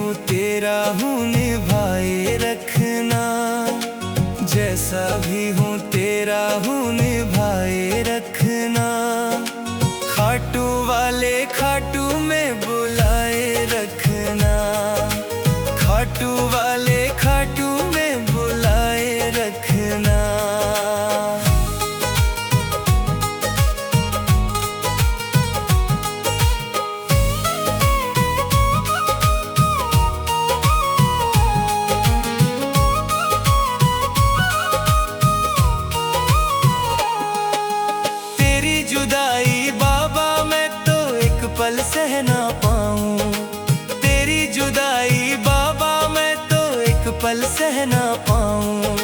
हूँ तेरा हूँ निभाए रखना, जैसा भी हूँ तेरा हूँ निभाए रखना। खाटू वाले खाटू में बुलाए रखना, खाटू वाले खाटू में बुलाए रखना। तेरी जुदाई बाबा मैं तो एक पल सह ना पाऊं, तेरी जुदाई बाबा मैं तो एक पल सह ना पाऊं।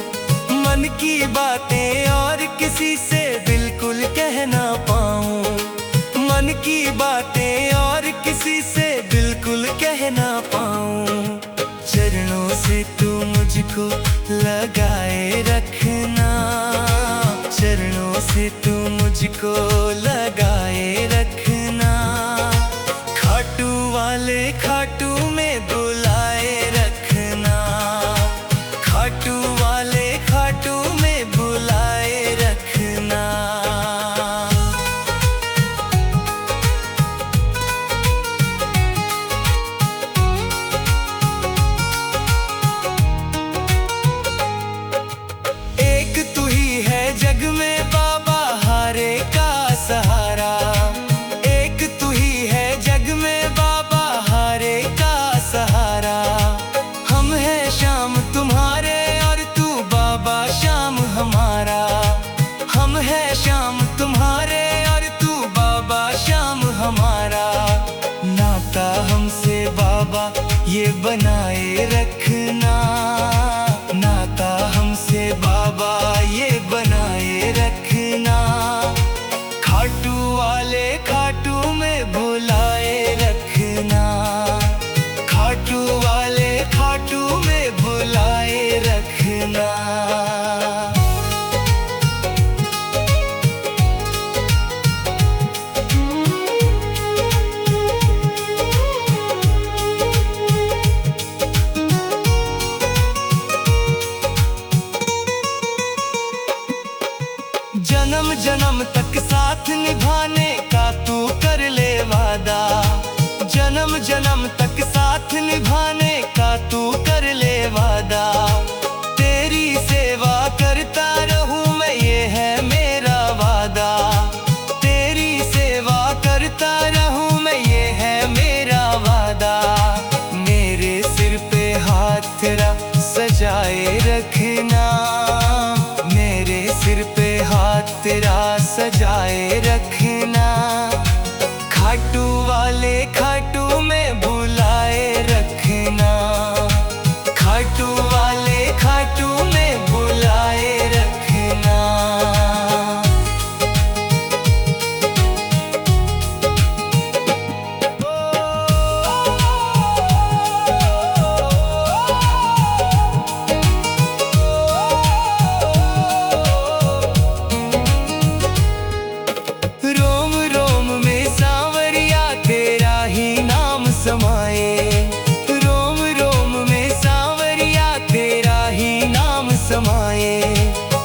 मन की बातें और किसी से बिल्कुल कह ना पाऊं, मन की बातें और किसी से बिल्कुल कह ना पाऊं। चरणों से तू मुझको लगाए रखना, चरणों से तू मुझको लगाए रखना। खाटू वाले खाटू में बुलाए रखना, खाटू वाले खाटू में बुलाए रखना। एक तू ही है जग में बाबा हारे का सहारा, एक तू ही है जग में बाबा हारे का सहारा। हम हैं शाम तुम्हारे और तू बाबा शाम हमारा, हम हैं शाम तुम्हारे और तू बाबा शाम हमारा। नाता हमसे बाबा ये बनाए रखना, नाता हमसे बाबा ये बनाए रखना। खाटू वाले खाटू में बुलाए रखना, खाटू वाले खाटू में बुलाए रखना। जन्म जन्म तक साथ निभाने का तू कर ले वादा, जन्म जन्म तक साथ निभाने का तू कर ले वादा। तेरी सेवा करता रहूं मैं ये है मेरा वादा, तेरी सेवा करता रहूं मैं ये है मेरा वादा। मेरे सिर पे हाथ तेरा सजाए रखना, मेरे सिर पे हाथ तेरा सजाए रखना। खाटू वाले खाटू में बुलाए रखना, खाटू वाले खाटू में बुलाए रखना। रोम रोम में सांवरिया तेरा ही नाम समाए, रोम रोम में सांवरिया तेरा ही नाम समाए।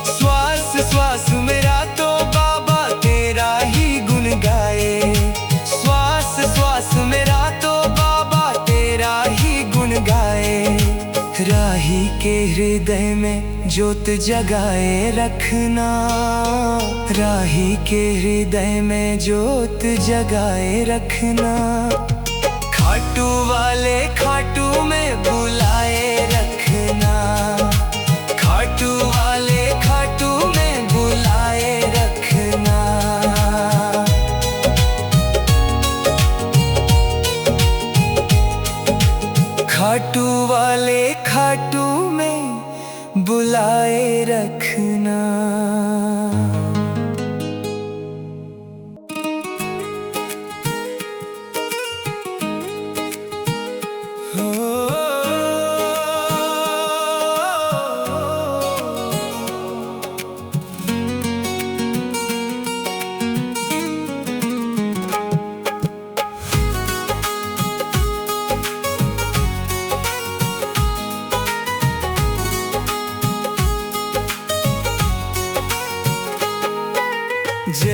श्वास श्वास मेरा तो बाबा तेरा ही गुण गाए, श्वास श्वास मेरा तो बाबा तेरा ही गुण गाए। राही के हृदय में ज्योत जगाए रखना, राही के हृदय में ज्योत जगाए रखना। खाटू वाले खाटू में बुलाए रखना, खाटू वाले खाटू में बुलाए रखना। खाटू वाले खाटू में बुलाए रखना।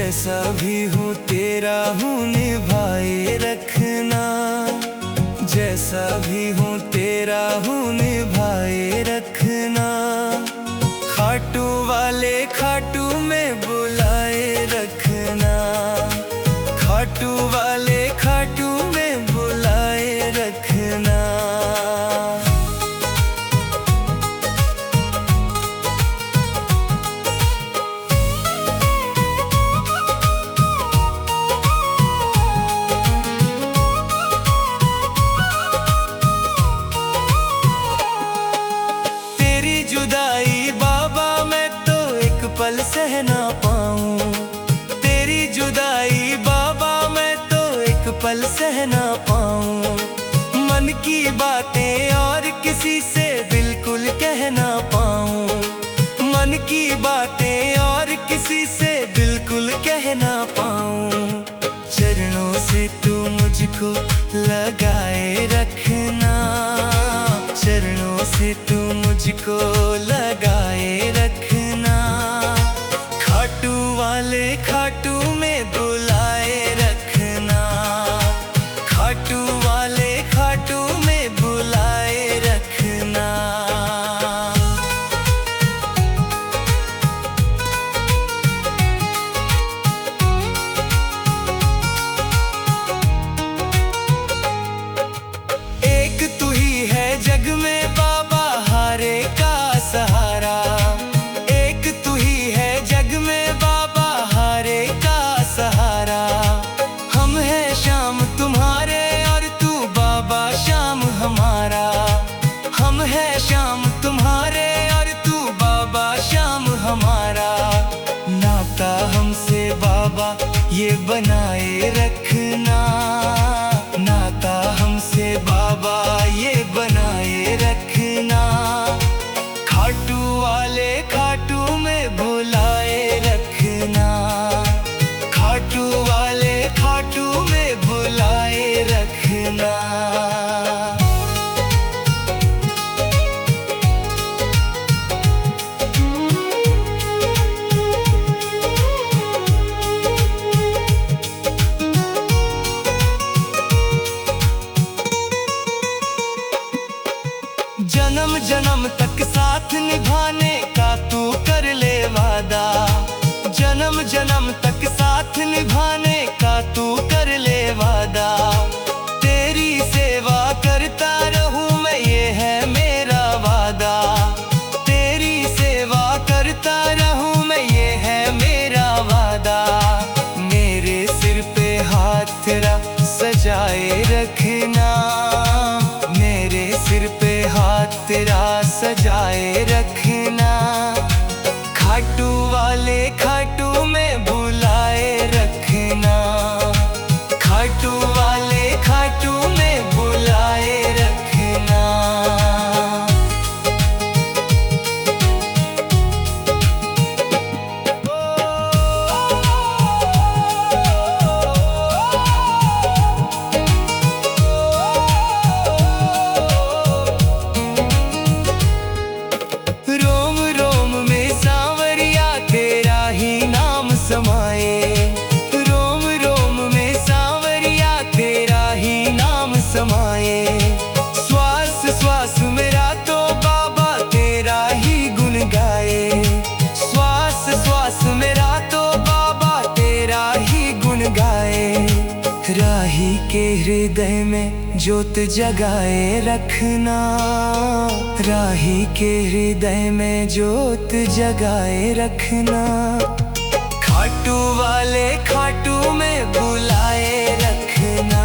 जैसा भी हूँ तेरा हूँ निभाए रखना, जैसा भी हूँ तेरा हूँ निभाए रखना। खाटू वाले खाटू में बुलाए रखना, खाटू वाले खाटू में बुलाए रखना। तेरी जुदाई बाबा मैं तो एक पल सह ना पाऊं, तेरी जुदाई बाबा मैं तो एक पल सह ना पाऊं। मन की बातें और किसी से बिल्कुल कह ना पाऊं, मन की बातें और किसी से बिल्कुल कह ना पाऊं। चरणों से तू मुझको लगाए रखना, चरणों से तू मुझको लगाए रखना। खाटू वाले खाटू में बुलाए रखना, खाटू वाले खाटू में बुलाए रखना। एक तू ही है जग में बाबा हारे का सहारा, एक तू ही है जग में बाबा हारे का सहारा। हम हैं शाम तुम्हारे और तू बाबा शाम हमारा, हम हैं शाम तुम्हारे और तू बाबा शाम हमारा। नाता हमसे बाबा ये बनाए रखना, नाता हमसे बाबा ये बनाए रखना। खाटू वाले खाटू में बुलाए रखना, खाटू वाले खाटू में बुलाए रखना। जन्म जन्म तक साथ निभाने का तू कर ले वादा, जन्म जन्म तक साथ निभाने का तू कर ले वादा। तेरी सेवा करता रहूं मैं ये है मेरा वादा, तेरी सेवा करता रहूं मैं ये है मेरा वादा। मेरे सिर पे हाथ तेरा सजाए रखना, मेरे सिर पे हाथ तेरा सजाए रखना। खाटू वाले खाटू में बुलाए रखना, खाटू वाले खाटू में बुलाए रखना। रोम रोम में सांवरिया तेरा ही नाम समाए, रोम रोम में सांवरिया तेरा ही नाम समाए। श्वास श्वास मेरा तो बाबा तेरा ही गुण गाए, श्वास श्वास मेरा तो बाबा तेरा ही गुण गाए। राही के हृदय में ज्योत जगाए रखना, राही के हृदय में ज्योत जगाए रखना। खाटू वाले खाटू में बुलाए रखना,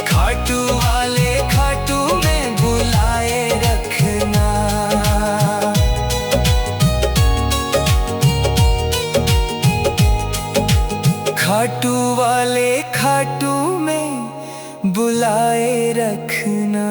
खाटू वाले खाटू में बुलाए रखना। खाटू वाले खाटू में बुलाए रखना।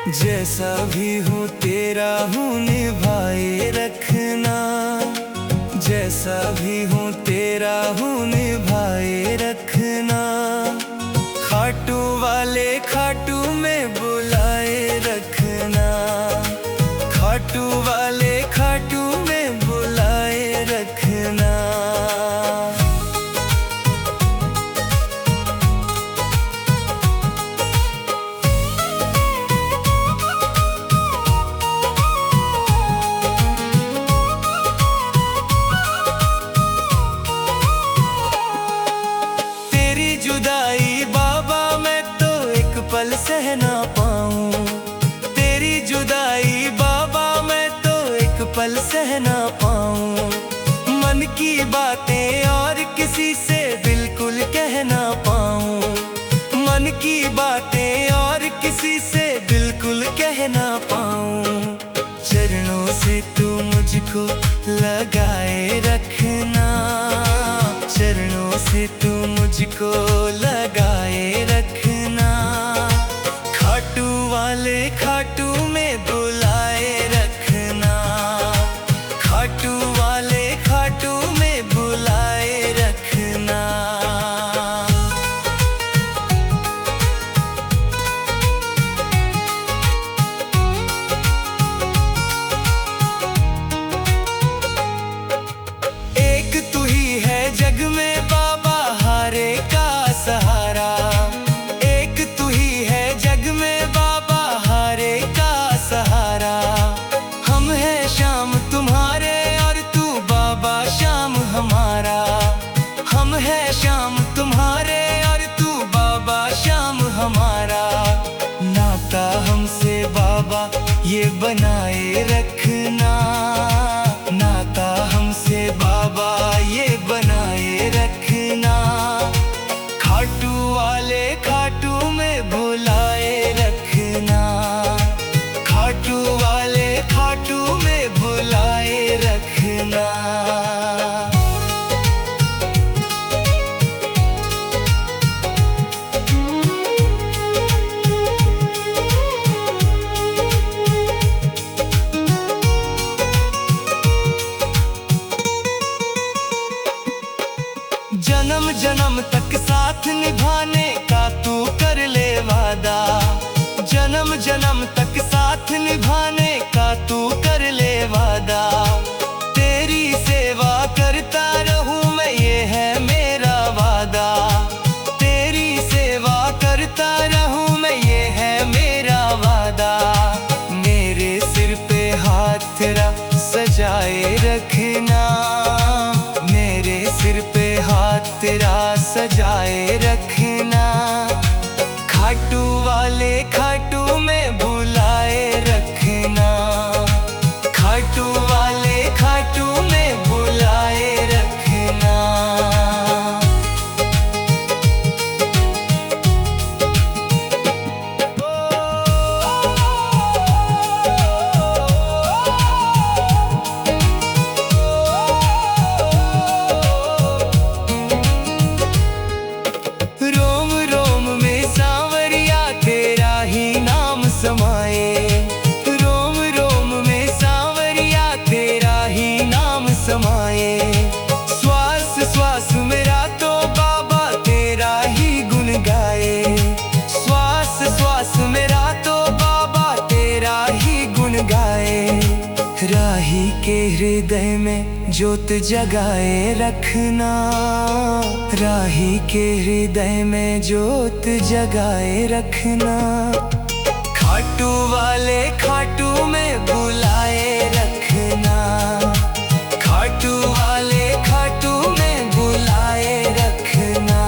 जैसा भी हूँ तेरा हूँ निभाए रखना, जैसा भी हूँ तेरा हूँ निभाए रखना। खाटू वाले खाटू में बुलाए रखना, खाटू वाले खाटू में बुलाए रखना। तेरी जुदाई बाबा मैं तो एक पल सह ना पाऊं, तेरी जुदाई बाबा मैं तो एक पल सह ना पाऊं। मन की बातें और किसी से बिल्कुल कह ना पाऊं, मन की बातें और किसी से बिल्कुल कह ना पाऊं। चरणों से तू मुझको लगाए रखना, चरणों से तू मुझको लगाए रखना। खाटू वाले खाटू में बुलाए रखना, खाटू वाले खाटू में बुलाए रखना। एक तू ही है जग में बाबा हारे का सहारा, एक तू ही है जग में बाबा हारे का सहारा। हम हैं शाम तुम्हारे और तू बाबा शाम हमारा, हम हैं शाम तुम्हारे और तू बाबा शाम हमारा। नाता हमसे बाबा ये बनाए रखना, नाता हमसे बाबा ये बनाए रखना। खाटू वाले खाटू में बुलाए रखना, खाटू वाले खाटू में बुलाए रखना। जन्म जन्म तक साथ निभाने का तू कर ले वादा, जन्म जन्म तक साथ निभाने का तू कर ले वादा। तेरी सेवा करता रहूं मैं ये है मेरा वादा, तेरी सेवा करता रहूं मैं ये है मेरा वादा। मेरे सिर पे हाथ तेरा सजाए रखना, मेरे सिर पे हाथ तेरा सजाए रखना। खाटू वाले खाटू में बुलाए रखना, खाटू वाले खाटू में बुलाए रखना। रोम रोम में सांवरिया तेरा ही नाम समाए, रोम रोम में सांवरिया तेरा ही नाम समाए। श्वास श्वास मेरा तो बाबा तेरा ही गुण गाए, श्वास श्वास मेरा तो बाबा तेरा ही गुण गाए। राही के हृदय में ज्योत जगाए रखना, राही के हृदय में ज्योत जगाए रखना। खाटू वाले खाटू में बुलाए रखना, खाटू वाले खाटू में बुलाए रखना।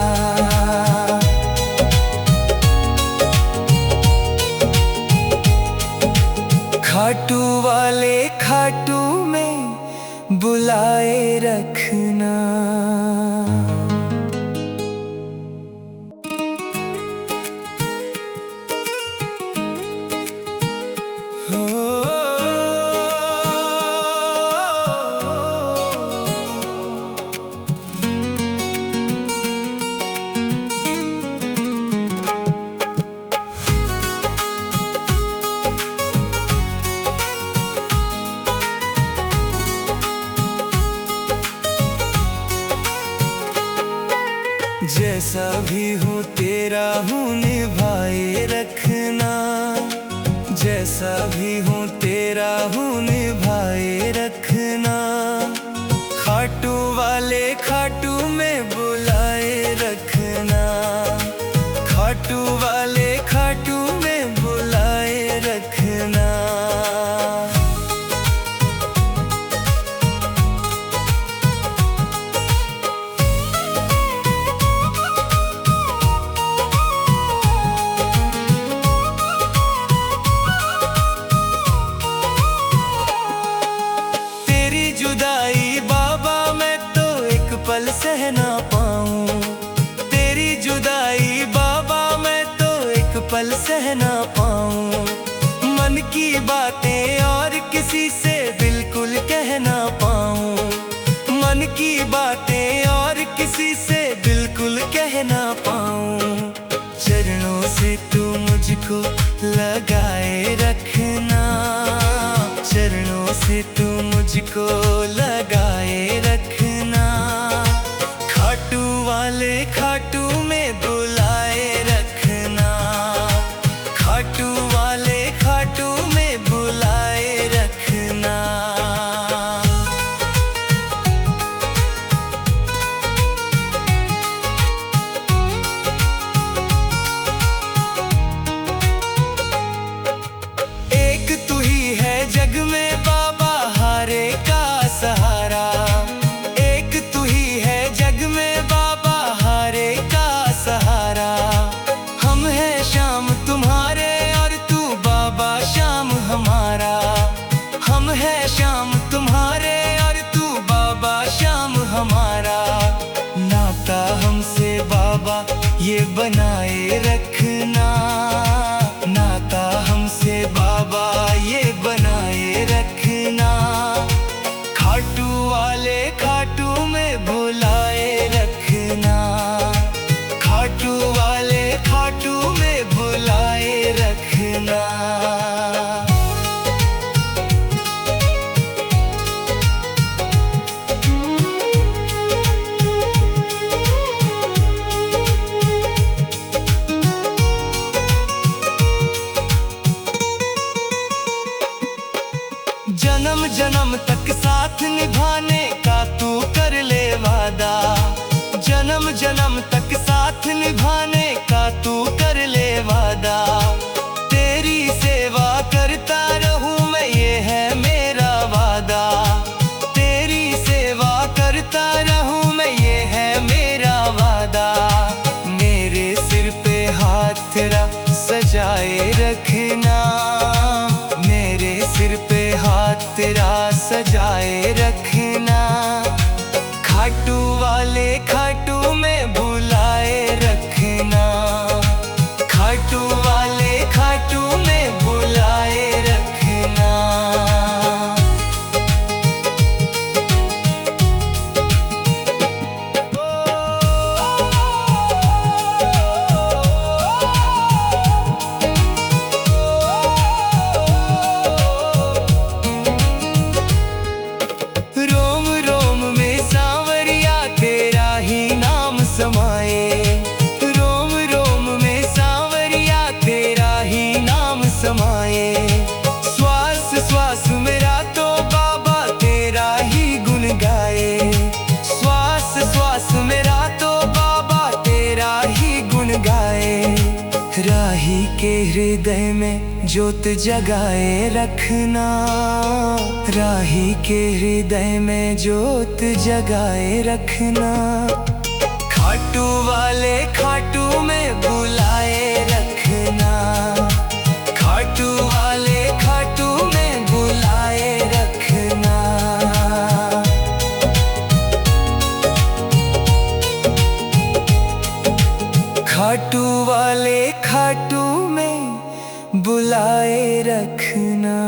खाटू वाले खाटू में बुलाए रखना। भी हूँ तेरा हूँ निभाए रखना, जैसा भी हूँ तेरा हूँ निभाए रखना। खाटू वाले खाटू में बुलाए रखना, खाटू वाले खाटू में बुलाए रखना। तेरी जुदाई बाबा मैं तो एक पल सह ना पाऊं, तेरी जुदाई बाबा मैं तो एक पल सह ना पाऊं। मन की बातें और किसी से बिल्कुल कह ना पाऊं, मन की बातें और किसी से बिल्कुल कह ना पाऊं। चरणों से तू मुझको लगाए रखना, चरणों से तू मुझको लगाए रखना। खाटू वाले खाटू में बुलाए रखना, खाटू वाले खाटू में बुलाए रखना। एक तू ही है जग में बाबा हारे का सहारा, एक तू ही है जग में बाबा हारे का सहारा। हम हैं शाम तुम्हारे और तू बाबा शाम हमारा, हम हैं शाम तुम्हारे और तू बाबा शाम हमारा। नाता हमसे बाबा ये बनाए रखना, नाता हमसे बाबा ये बनाए रखना। खाटू वाले खाटू में बुलाए रखना, खाटू वाले खाटू में बुलाए रखना। जन्म जन्म तक साथ निभाने का तू कर ले वादा, जन्म जन्म तक साथ निभाने का तू कर ले वादा। तेरी सेवा करता रहूं मैं ये है मेरा वादा, तेरी सेवा करता रहूं मैं ये है मेरा वादा। मेरे सिर पे हाथ तेरा सजाए रखना, मेरे सिर पे हाथ तेरा सजाए रखना। खाटू वाले खाटू में बुलाए रखना, खाटू वाले खाटू में बुलाए रखना। रोम रोम में सांवरिया तेरा ही नाम समाए, रोम रोम में सांवरिया तेरा ही नाम समाए। श्वास श्वास मेरा तो बाबा तेरा ही गुण गाए, श्वास श्वास मेरा तो बाबा तेरा ही गुण गाए। राही के हृदय में ज्योत जगाए रखना, राही के हृदय में ज्योत जगाए रखना। खाटू वाले खाटू में बुलाए रखना, खाटू वाले खाटू में बुलाए रखना। खाटू वाले खाटू में बुलाए रखना।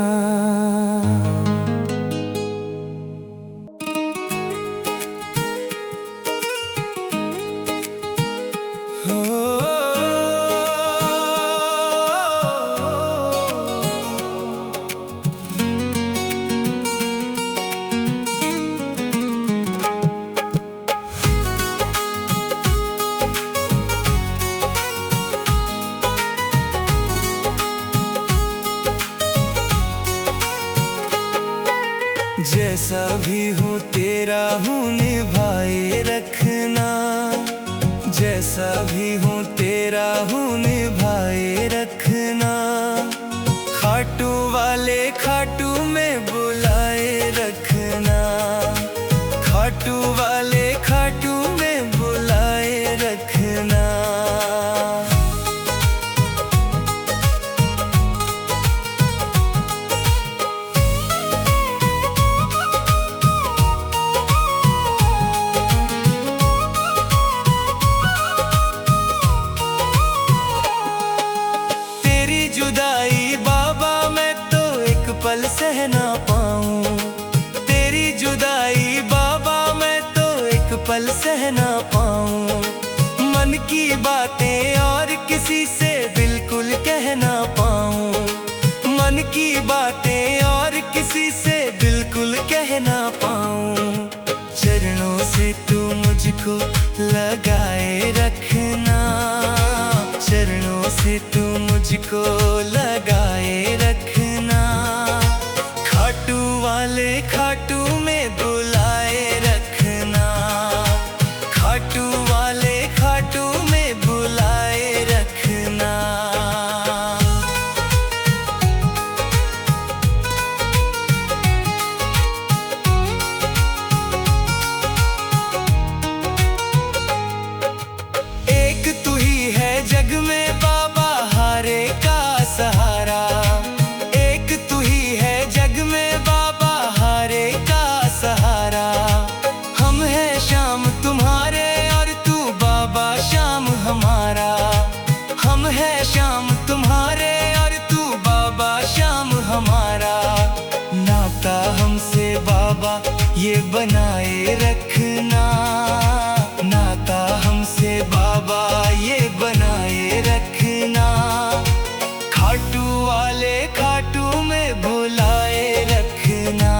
जैसा भी हूँ तेरा हूँ निभाए रखना, जैसा भी हूँ तेरा हूँ निभाए रखना। खाटू वाले खाटू में बुलाए रखना, खाटू वाले खाटू में बुलाए रखना। तेरी जुदाई बाबा मैं तो एक पल सह ना पाऊं, तेरी जुदाई बाबा मैं तो एक पल सह ना पाऊं। मन की बातें और किसी से बिल्कुल कह ना पाऊं, मन की बातें और किसी से बिल्कुल कह ना पाऊं। चरणों से तू मुझको लगाए रखना, चरणों से तू मुझको लगाए रखना। खाटू वाले खाटू में बुलाए रखना, खाटू वाले खाटू में बुलाए रखना। एक तू ही है जग में बाबा हारे का सहारा, एक तू ही है जग में बाबा हारे का सहारा। हम हैं शाम तुम्हारे और तू बाबा शाम हमारा, हम हैं शाम तुम्हारे और तू बाबा शाम हमारा। नाता हमसे बाबा ये बनाए रखना, नाता हमसे बाबा ये बनाए रखना। खाटू वाले खाटू में बुलाए रखना,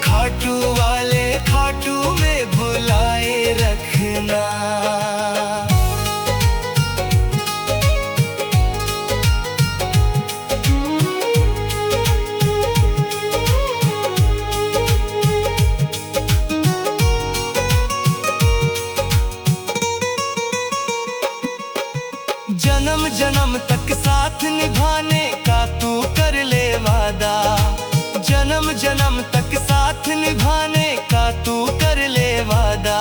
खाटू वाले खाटू में बुलाए रखना। जन्म जन्म तक साथ निभाने का तू कर ले वादा, जन्म जन्म तक साथ निभाने का तू कर ले वादा।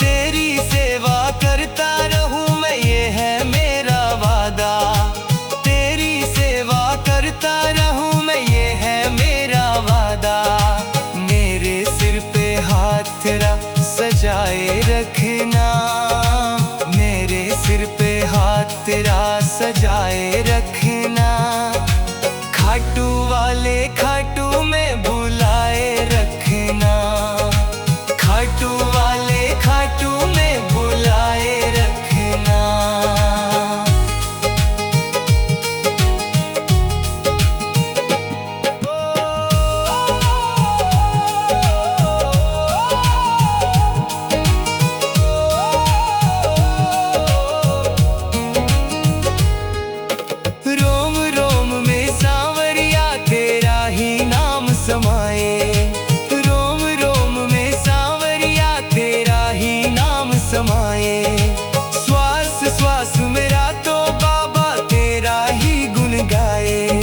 तेरी सेवा करता रहूं मैं ये है मेरा वादा, तेरी सेवा करता रहूं मैं ये है मेरा वादा। मेरे सिर पे हाथ तेरा सजाए रखना, मेरे सिर पे हाथ तेरा सजाए रखना। खाटू वाले खाटू में बुलाए रखना, खाटू वाले खाटू में बुलाए रखना। रोम रोम में सांवरिया तेरा ही नाम समाए, रोम रोम में सांवरिया तेरा ही नाम समाए। श्वास श्वास मेरा तो बाबा तेरा ही गुण गाए,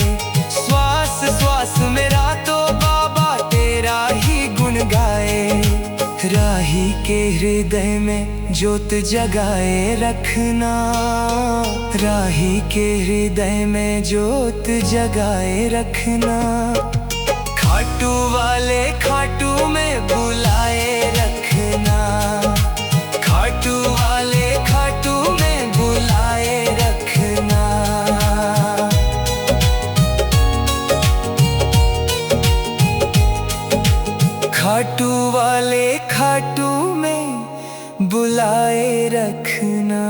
श्वास श्वास मेरा तो बाबा तेरा ही गुण गाए। राही के हृदय में ज्योत जगाए रखना, राही के हृदय में ज्योत जगाए रखना। खाटू वाले खाटू में बुलाए रखना, खाटू वाले खाटू में बुलाए रखना। खाटू वाले खाटू में बुलाए रखना।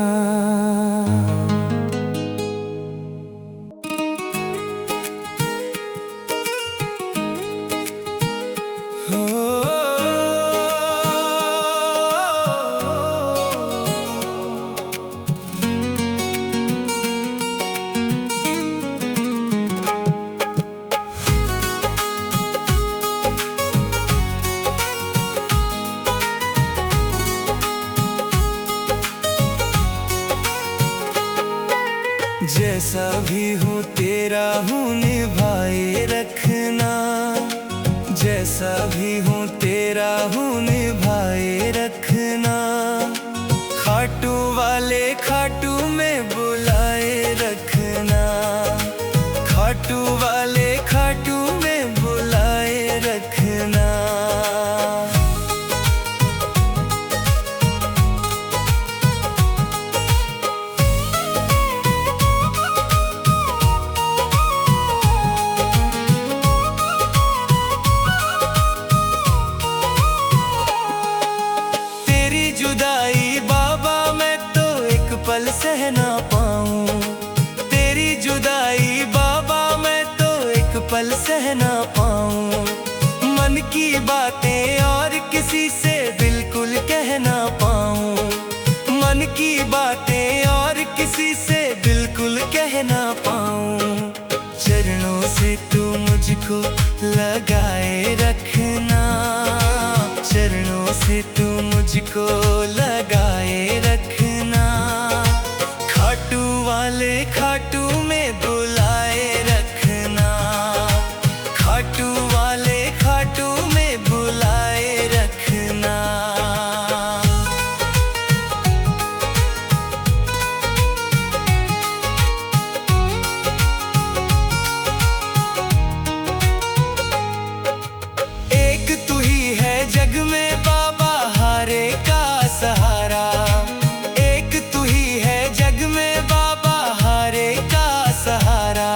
जैसा भी हूँ तेरा हूँ निभाए रखना, जैसा भी हूँ तेरा हूँ निभाए रखना। खाटू वाले खाटू में बुलाए रखना, खाटू वाले खाटू में बुलाए रखना। तेरी जुदाई बाबा मैं तो एक पल सह ना पाऊं, तेरी जुदाई बाबा मैं तो एक पल सह ना पाऊं। मन की बातें और किसी से बिल्कुल कह ना पाऊं, मन की बातें और किसी से बिल्कुल कह ना पाऊं। चरणों से तू मुझको लगाए रखना, चरणों से तू मुझको लगाए रखना। खाटू वाले खाटू में बुलाए रखना, खाटू वाले खाटू में बुलाए रखना। एक तू ही है जग में बाबा हारे का सहारा, एक तू ही है जग में बाबा हारे का सहारा।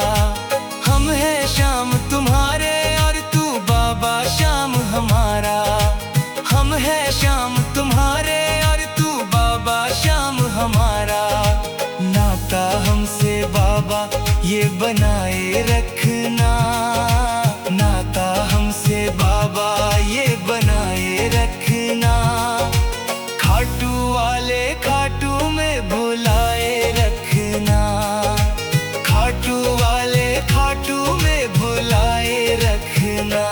हम हैं शाम तुम्हारे और तू बाबा शाम हमारा, हम हैं शाम तुम्हारे और तू बाबा शाम हमारा। नाता हमसे बाबा ये बनाए रखना, नाता हमसे बाबा ये बनाए रखना। खाटू वाले खाटू में बुलाए रखना, खाटू वाले खाटू में बुलाए रखना।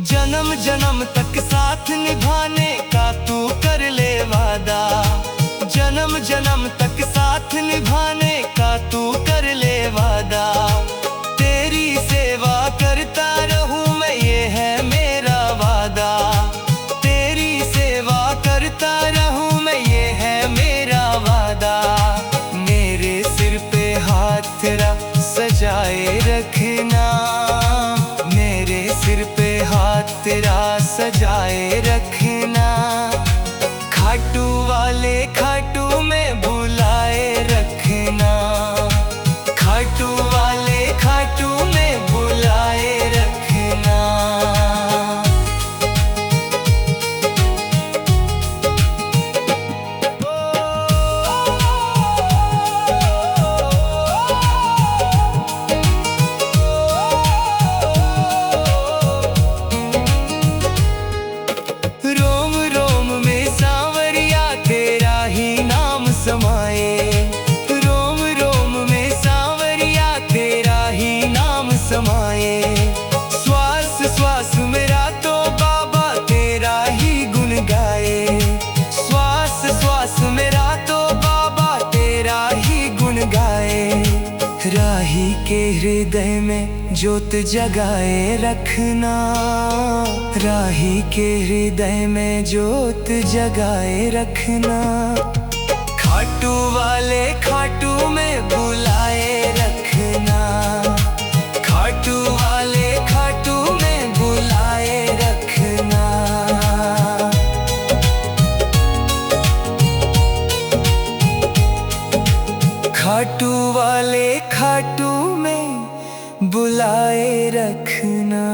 जन्म जन्म तक साथ निभाने का तू कर ले वादा, जन्म जन्म तक साथ निभाने का तू कर ले वादा। तेरी सेवा करता रहूं मैं ये है मेरा वादा, तेरी सेवा करता रहूं मैं ये है मेरा वादा। मेरे सिर पे हाथ तेरा सजाए रखना, मेरे सिर पे हाथ तेरा सजाए रखना। खाटू वाले खाटू में बुलाए रखना, खाटू वाले खाटू में बुलाए रखना। रोम रोम में सांवरिया तेरा ही नाम समाए, रोम रोम में सांवरिया तेरा ही नाम समाए। श्वास श्वास मेरा तो बाबा तेरा ही गुण गाए, श्वास श्वास मेरा तो बाबा तेरा ही गुण गाए। राही के हृदय में ज्योत जगाए रखना, राही के हृदय में ज्योत जगाए रखना। खाटू वाले खाटू में बुलाए रखना, खाटू वाले खाटू में बुलाए रखना। खाटू वाले खाटू में बुलाए रखना।